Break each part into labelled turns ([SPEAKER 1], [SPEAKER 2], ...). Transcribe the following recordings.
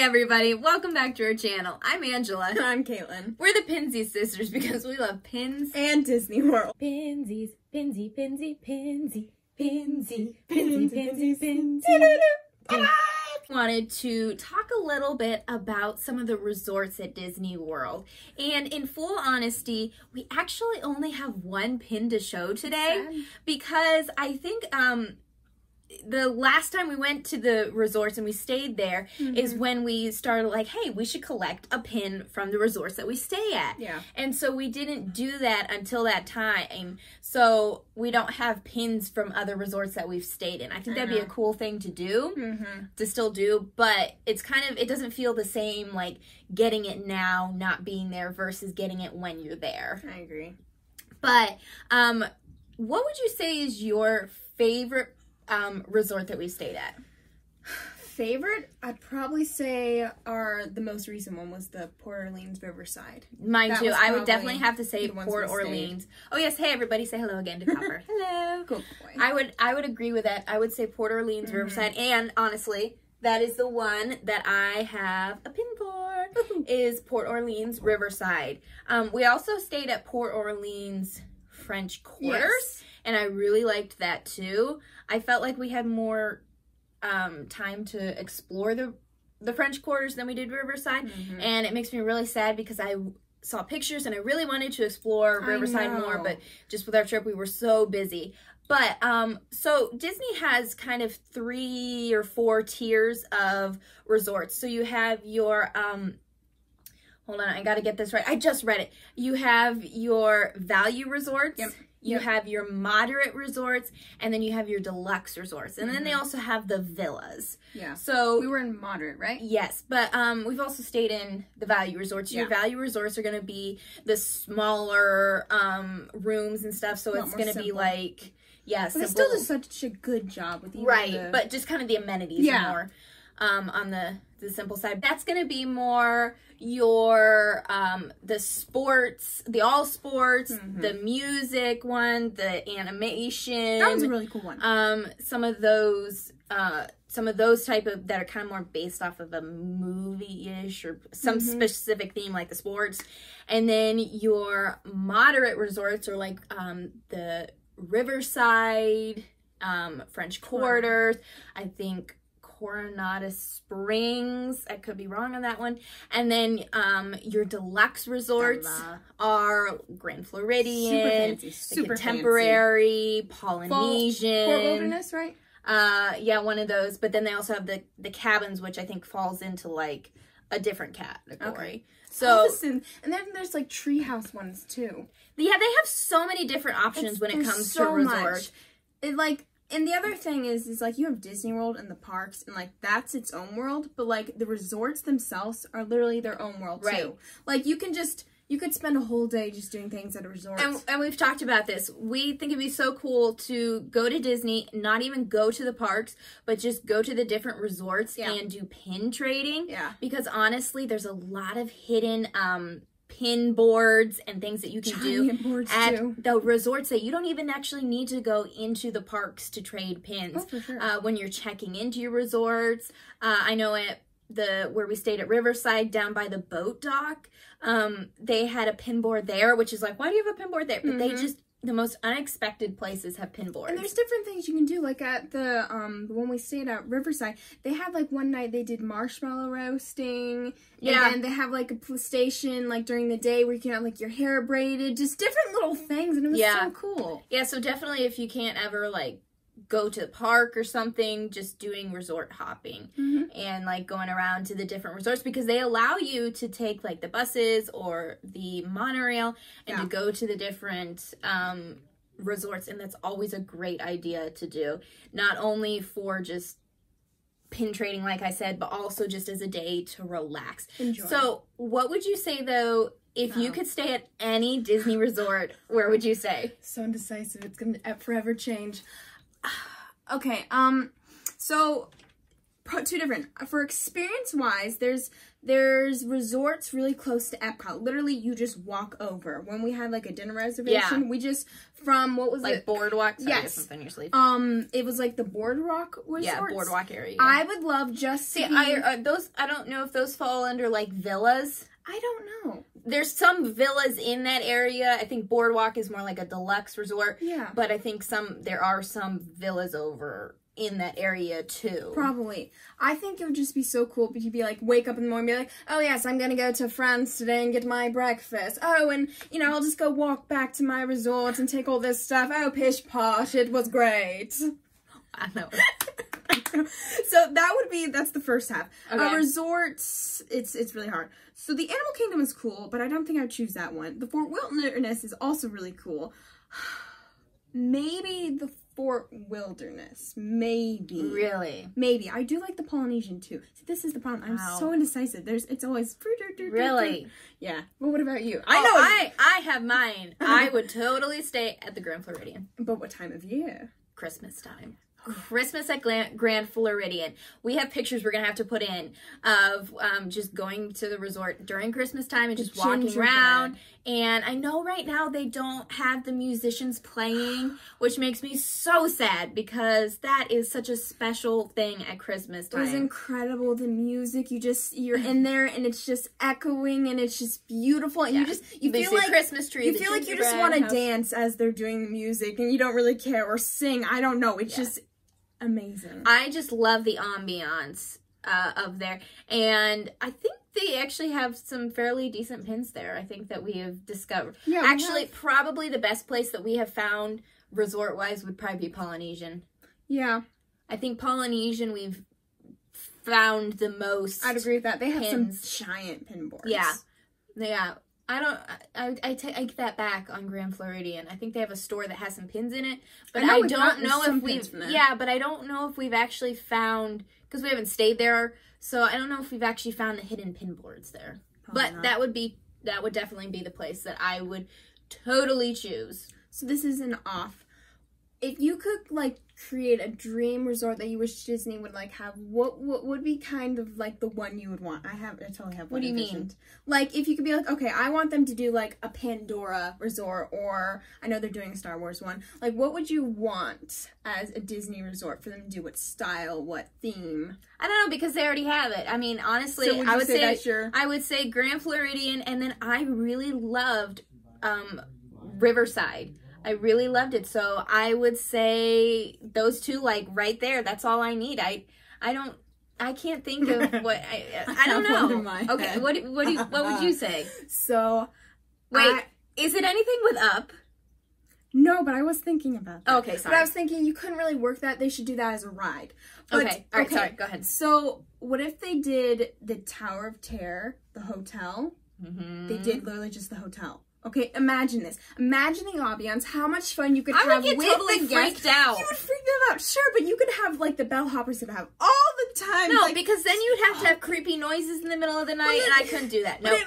[SPEAKER 1] everybody, welcome back to our channel. I'm Angela.
[SPEAKER 2] And I'm Caitlin.
[SPEAKER 1] We're the Pinsy sisters because we love pins
[SPEAKER 2] and Disney World.
[SPEAKER 1] Pinsies, pinsy, pinsy, pinsy, pinsy,
[SPEAKER 2] Pinsy, pinsy, pinsy.
[SPEAKER 1] Wanted to talk a little bit about some of the resorts at Disney World. And in full honesty, we actually only have one pin to show today because I think the last time we went to the resorts and we stayed there is when we started like, hey, we should collect a pin from the resorts that we stay at.
[SPEAKER 2] Yeah.
[SPEAKER 1] And so we didn't do that until that time. So we don't have pins from other resorts that we've stayed in. I think that'd be a cool thing to do, to still do, but it's kind of, it doesn't feel the same like getting it now, not being there versus getting it when you're there.
[SPEAKER 2] I agree.
[SPEAKER 1] But what would you say is your favorite resort that we stayed at?
[SPEAKER 2] Favorite? I'd probably say the most recent one was the Port Orleans Riverside.
[SPEAKER 1] Mine too. I would definitely have to say Port Orleans. Oh yes, hey everybody, say hello again to Copper. Hello.
[SPEAKER 2] Good boy.
[SPEAKER 1] I would agree with that. I would say Port Orleans Riverside, and honestly, that is the one that I have a pin for. Is Port Orleans Riverside. We also stayed at Port Orleans French Quarters, and I really liked that too. I felt like we had more time to explore the French Quarters than we did Riverside, and it makes me really sad because I saw pictures and I really wanted to explore Riverside more, but just with our trip we were so busy. But so Disney has kind of 3 or 4 tiers of resorts. So you have your hold on, I gotta get this right. I just read it. You have your value resorts. You have your moderate resorts, and then you have your deluxe resorts. And then they also have the villas. Yeah. So
[SPEAKER 2] we were in moderate, right?
[SPEAKER 1] Yes, but we've also stayed in the value resorts. Your value resorts are going to be the smaller rooms and stuff, so it's going to be like, but
[SPEAKER 2] they still do such a good job with
[SPEAKER 1] even but just kind of the amenities more on the simple side. That's going to be more your the sports, the all sports, the music one, the animation.
[SPEAKER 2] That was a really cool one.
[SPEAKER 1] Some of those type of that are kind of more based off of a movie-ish or some specific theme like the sports. And then your moderate resorts are like the Riverside, French Quarters, I think Coronado Springs, I could be wrong on that one. And then your deluxe resorts are Grand Floridian, super Contemporary, Polynesian.
[SPEAKER 2] Fort Wilderness, right?
[SPEAKER 1] Yeah, one of those. But then they also have the cabins, which I think falls into like a different category. So
[SPEAKER 2] and then there's like treehouse ones too.
[SPEAKER 1] Yeah, they have so many different options when it comes to resorts.
[SPEAKER 2] And the other thing is like you have Disney World and the parks, and like that's its own world, but like the resorts themselves are literally their own world too. Like you could spend a whole day just doing things at a resort.
[SPEAKER 1] And we've talked about this. We think it'd be so cool to go to Disney, not even go to the parks, but just go to the different resorts and do pin trading. Yeah. Because honestly, there's a lot of hidden pin boards and things that you can do at the resorts that you don't even actually need to go into the parks to trade pins.
[SPEAKER 2] Oh, for sure.
[SPEAKER 1] When you're checking into your resorts. I know at where we stayed at Riverside down by the boat dock, they had a pin board there, which is like, why do you have a pin board there? But they just, the most unexpected places have pin boards.
[SPEAKER 2] And there's different things you can do. Like at the when we stayed at Riverside, they had like one night they did marshmallow roasting. Yeah. And then they have like a station like during the day where you can have like your hair braided, just different little things, and it was so cool.
[SPEAKER 1] Yeah, so definitely if you can't ever like go to the park or something, just doing resort hopping and like going around to the different resorts, because they allow you to take like the buses or the monorail and to go to the different resorts, and that's always a great idea to do, not only for just pin trading like I said, but also just as a day to relax.
[SPEAKER 2] Enjoy.
[SPEAKER 1] So what would you say though, if you could stay at any Disney resort, where would you say?
[SPEAKER 2] So indecisive, it's gonna forever change. Okay, so two different. For experience-wise, there's resorts really close to Epcot. Literally, you just walk over. When we had like a dinner reservation, we just from what was
[SPEAKER 1] like
[SPEAKER 2] it?
[SPEAKER 1] Boardwalk. Sorry,
[SPEAKER 2] yes,
[SPEAKER 1] something in your sleeve.
[SPEAKER 2] It was like the Boardwalk Resorts.
[SPEAKER 1] Yeah, Boardwalk area.
[SPEAKER 2] I would love just
[SPEAKER 1] see. I don't know if those fall under like villas.
[SPEAKER 2] I don't know.
[SPEAKER 1] There's some villas in that area. I think Boardwalk is more like a deluxe resort.
[SPEAKER 2] Yeah.
[SPEAKER 1] But I think there are some villas over in that area too.
[SPEAKER 2] Probably. I think it would just be so cool if you'd be like, wake up in the morning and be like, oh yes, I'm gonna go to France today and get my breakfast. Oh, and you know, I'll just go walk back to my resort and take all this stuff. Oh, pish posh, it was great.
[SPEAKER 1] I know.
[SPEAKER 2] So that's the first half.
[SPEAKER 1] Okay.
[SPEAKER 2] Resorts, it's really hard. So the Animal Kingdom is cool, but I don't think I would choose that one. The Fort Wilderness is also really cool. Maybe the Fort Wilderness. Maybe.
[SPEAKER 1] Really?
[SPEAKER 2] Maybe. I do like the Polynesian too. See, this is the problem. I'm so indecisive. It's always...
[SPEAKER 1] Really?
[SPEAKER 2] Yeah. Well, what about you?
[SPEAKER 1] I have mine. I would totally stay at the Grand Floridian.
[SPEAKER 2] But what time of year?
[SPEAKER 1] Christmas time. Christmas at Grand Floridian. We have pictures we're going to have to put in of just going to the resort during Christmas time and just walking around. And I know right now they don't have the musicians playing, which makes me so sad because that is such a special thing at Christmas time.
[SPEAKER 2] It was incredible. The music, you're in there and it's just echoing and it's just beautiful. And you feel like
[SPEAKER 1] Christmas tree.
[SPEAKER 2] You feel like you just want to dance as they're doing the music and you don't really care or sing. I don't know. It's just amazing.
[SPEAKER 1] I just love the ambiance of there, and I think they actually have some fairly decent pins there. I think that we have discovered. Yeah, actually, probably the best place that we have found resort-wise would probably be Polynesian.
[SPEAKER 2] Yeah,
[SPEAKER 1] I think Polynesian we've found the most.
[SPEAKER 2] I'd agree with that. They have some giant pin boards.
[SPEAKER 1] Yeah, yeah. I take that back on Grand Floridian. I think they have a store that has some pins in it, but I don't know if but I don't know if we've actually found, because we haven't stayed there, so I don't know if we've actually found the hidden pin boards there. Probably but not. that would definitely be the place that I would totally choose.
[SPEAKER 2] So this is an off. If you could like create a dream resort that you wish Disney would like have, what would be kind of like the one you would want? I totally have one.
[SPEAKER 1] What do you mean?
[SPEAKER 2] Like if you could be like, okay, I want them to do like a Pandora resort, or I know they're doing a Star Wars one. Like what would you want as a Disney resort for them to do? What style, what theme?
[SPEAKER 1] I don't know, because they already have it. I mean, honestly,
[SPEAKER 2] so
[SPEAKER 1] I would say Grand Floridian, and then I really loved Riverside. I really loved it. So I would say those two, like right there. That's all I need. I can't think of what I don't know. Okay. What would you say?
[SPEAKER 2] So
[SPEAKER 1] wait, is it anything with Up?
[SPEAKER 2] No, but I was thinking about that.
[SPEAKER 1] Okay, sorry.
[SPEAKER 2] But I was thinking you couldn't really work that. They should do that as a ride. But,
[SPEAKER 1] okay. All right. Sorry. Go ahead.
[SPEAKER 2] So what if they did the Tower of Terror, the hotel? Mm-hmm. They did literally just the hotel. Okay, imagine this. Imagine the ambiance, how much fun you could have with
[SPEAKER 1] totally
[SPEAKER 2] the guests.
[SPEAKER 1] Freaked out.
[SPEAKER 2] You would freak them out, sure, but you could have, like, the bellhoppers that have all the time.
[SPEAKER 1] No,
[SPEAKER 2] like,
[SPEAKER 1] because then you'd have to have creepy noises in the middle of the night, and I couldn't do that. Nope.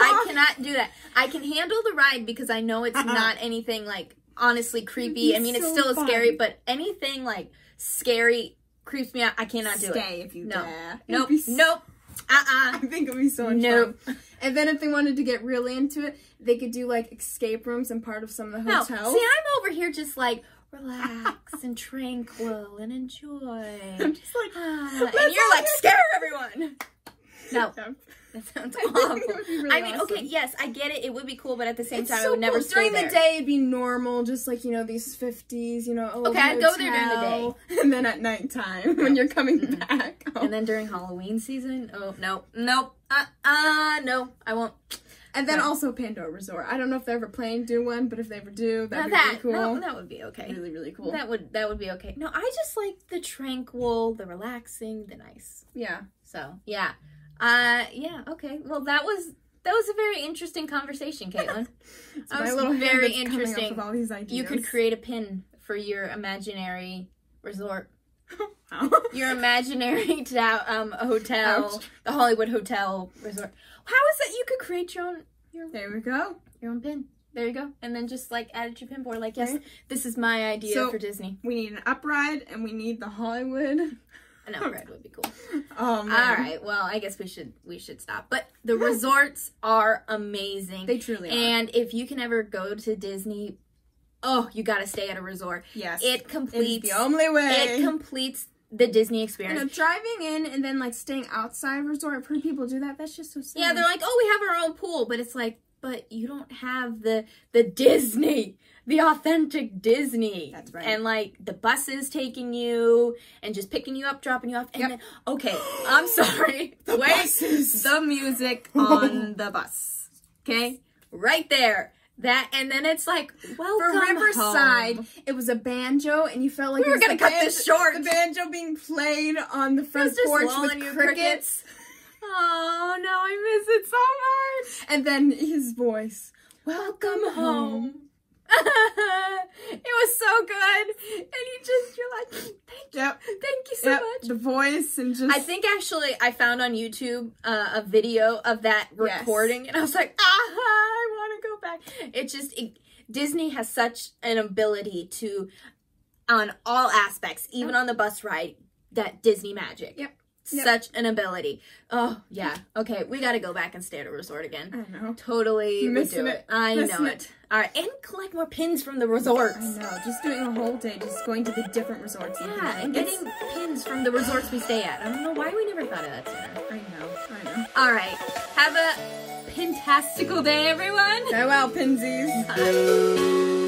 [SPEAKER 1] I cannot do that. I can handle the ride because I know it's not anything, like, honestly creepy. I mean, it's still scary, but anything, like, scary creeps me out. I cannot do it.
[SPEAKER 2] Stay if you dare.
[SPEAKER 1] Nope. Nope.
[SPEAKER 2] I think it would be so much fun. And then if they wanted to get really into it, they could do like escape rooms and part of some of the hotels.
[SPEAKER 1] No, see, I'm over here just like relax and tranquil and enjoy.
[SPEAKER 2] I'm just like,
[SPEAKER 1] and you're like, scare everyone. No, that sounds awful. Really I mean, awesome. Okay, yes, I get it. It would be cool, but at the same time, I would never stay
[SPEAKER 2] during
[SPEAKER 1] there.
[SPEAKER 2] The day, it'd be normal, just like, you know, these 50s, you know,
[SPEAKER 1] okay, I'd go there during the day.
[SPEAKER 2] And then at nighttime, when you're coming back.
[SPEAKER 1] Oh. And then during Halloween season, no, no, I won't.
[SPEAKER 2] And then also Pandora Resort. I don't know if they're ever planning to do one, but if they ever do, that'd be really cool.
[SPEAKER 1] No, that would be okay.
[SPEAKER 2] Really, really cool.
[SPEAKER 1] That would be okay. No, I just like the tranquil, the relaxing, the nice.
[SPEAKER 2] Yeah.
[SPEAKER 1] So, yeah. Yeah, okay. Well, that was a very interesting conversation, Caitlin.
[SPEAKER 2] That was very interesting. With all these ideas.
[SPEAKER 1] You could create a pin for your imaginary resort. Your imaginary hotel, ouch. The Hollywood Hotel Resort. How is that you could create your own
[SPEAKER 2] there we go.
[SPEAKER 1] Your own pin. There you go. And then just like add it to your pin board. Like, yes, this is my idea for Disney.
[SPEAKER 2] We need an up ride and we need the Hollywood
[SPEAKER 1] I know red would be cool.
[SPEAKER 2] Oh man.
[SPEAKER 1] All right. Well, I guess we should stop. But the resorts are amazing.
[SPEAKER 2] They truly are.
[SPEAKER 1] And if you can ever go to Disney, you got to stay at a resort.
[SPEAKER 2] Yes.
[SPEAKER 1] It completes
[SPEAKER 2] the only way.
[SPEAKER 1] It completes the Disney experience.
[SPEAKER 2] And driving in and then like staying outside a resort. I've heard people do that. That's just so sad.
[SPEAKER 1] Yeah, they're like, we have our own pool, but it's like, but you don't have the Disney, the authentic Disney.
[SPEAKER 2] That's right.
[SPEAKER 1] And like the buses taking you and just picking you up, dropping you off. And then, okay, I'm sorry. The music on the bus. Okay, right there. That, and then it's like, welcome
[SPEAKER 2] For Riverside,
[SPEAKER 1] home.
[SPEAKER 2] it was a banjo, and you felt like
[SPEAKER 1] We were gonna cut this short.
[SPEAKER 2] The banjo being played on the front
[SPEAKER 1] just
[SPEAKER 2] porch
[SPEAKER 1] blowing
[SPEAKER 2] with
[SPEAKER 1] you
[SPEAKER 2] crickets.
[SPEAKER 1] Oh, no, I miss it so much.
[SPEAKER 2] And then his voice,
[SPEAKER 1] welcome home. It was so good. And you're like, thank you so much.
[SPEAKER 2] The voice and just...
[SPEAKER 1] I think actually I found on YouTube a video of that recording, and I was like, I want to go back. Disney has such an ability to, on all aspects, even on the bus ride, that Disney magic.
[SPEAKER 2] Yep.
[SPEAKER 1] Such an ability. Oh, yeah. Okay, we got to go back and stay at a resort again.
[SPEAKER 2] I know.
[SPEAKER 1] Totally would do it. I know it. All right, and collect more pins from the resorts.
[SPEAKER 2] I know. Just doing a whole day, just going to the different resorts.
[SPEAKER 1] Yeah, and getting pins from the resorts we stay at. I don't know why we never thought of that sooner.
[SPEAKER 2] I know.
[SPEAKER 1] All right, have a pintastical day, everyone.
[SPEAKER 2] Farewell, pinsies.
[SPEAKER 1] Bye.